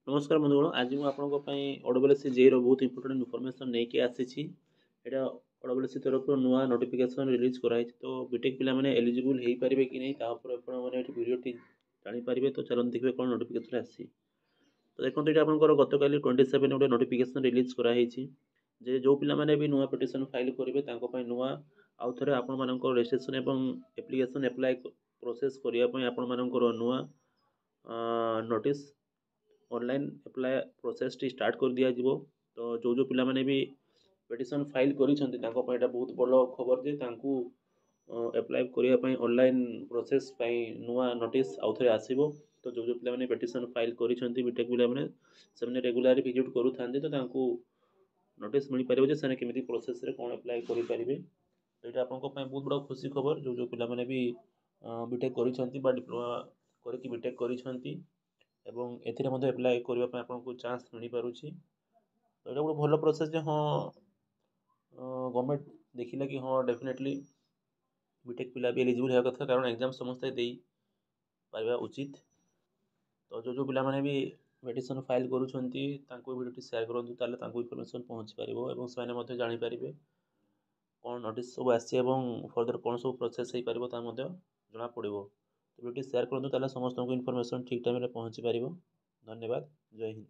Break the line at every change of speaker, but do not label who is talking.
नमस्कार बंधुगण आज मुझे ओडब्ल्यूएससी जेई बहुत इंपोर्टेंट इनफॉरमेशन लेके आसी एटा ओडब्ल्यूएससी तरफ नुआ नोटिफिकेशन रिलीज कराई तो बीटेक पिला माने एलिजिबल हो पारे कि नहीं वीडियो जानीपारे। तो चलते देखिए कौन नोटिफिकेशन आसी। तो देखो ये आपंकर गत काली 27 गोटे नोटिफिकेशन रिलीज कराई जे जो पिला माने भी नुआ पिटिशन फाइल करेंगे नुआ आउ थे आपण रजिस्ट्रेशन एवं एप्लिकेशन एप्लाय प्रोसेस करने आपण नुआ notice online apply process T start कर दिया जिवो। तो जो पिला माने भी पिटिशन फाइल करिसेंती तांको पय एटा बहुत बड़ खबर जे तांकू एप्लाय करिया पय ऑनलाइन प्रोसेस पय नुआ नोटिस आउ थे आसीबो। तो जो पिला माने पिटिशन फाइल करिसेंती बीटेक पिला माने सेमने रेगुलर विजिट करू थांती तो तांकू नोटिस मिल पारिबो जे सेने केमिति प्रोसेस रे कोन एप्लाय करि पारिबे। तो एटा आपनको पय बहुत बड़ खुशी खबर जो पिला माने भी बीटेक करिसेंती बा डिप्लोमा करके बीटेक करिसेंती एवं एथिरे मध्ये एप्लाय करबा पय आपनको चांस मिल पारुछि। तो एटा गोटे भल प्रोसेस जे हाँ गवर्नमेंट देखिला कि हाँ डेफिनेटली बीटेक पिला भी एलिजिबल होगा कथा कारण एग्जाम समस्त दे पारिबा उचित। तो जो पिला माने भी पिटिशन फाइल करूछंती तांको वीडियो शेयर करंतु ताले तांको इन्फॉर्मेशन पहुंची पारिबो एवं सेने मध्ये जानि पारिबे कौन नोटिस सब आसी एवं फर्दर कौन सब प्रोसेस हो पारिबो ता मध्ये जणा पड़िबो। तो वीडियो शेयर करंतु ताले समस्त को इन्फॉर्मेशन ठीक टाइम रे पहुंची पारिबो। धन्यवाद। जय हिंद।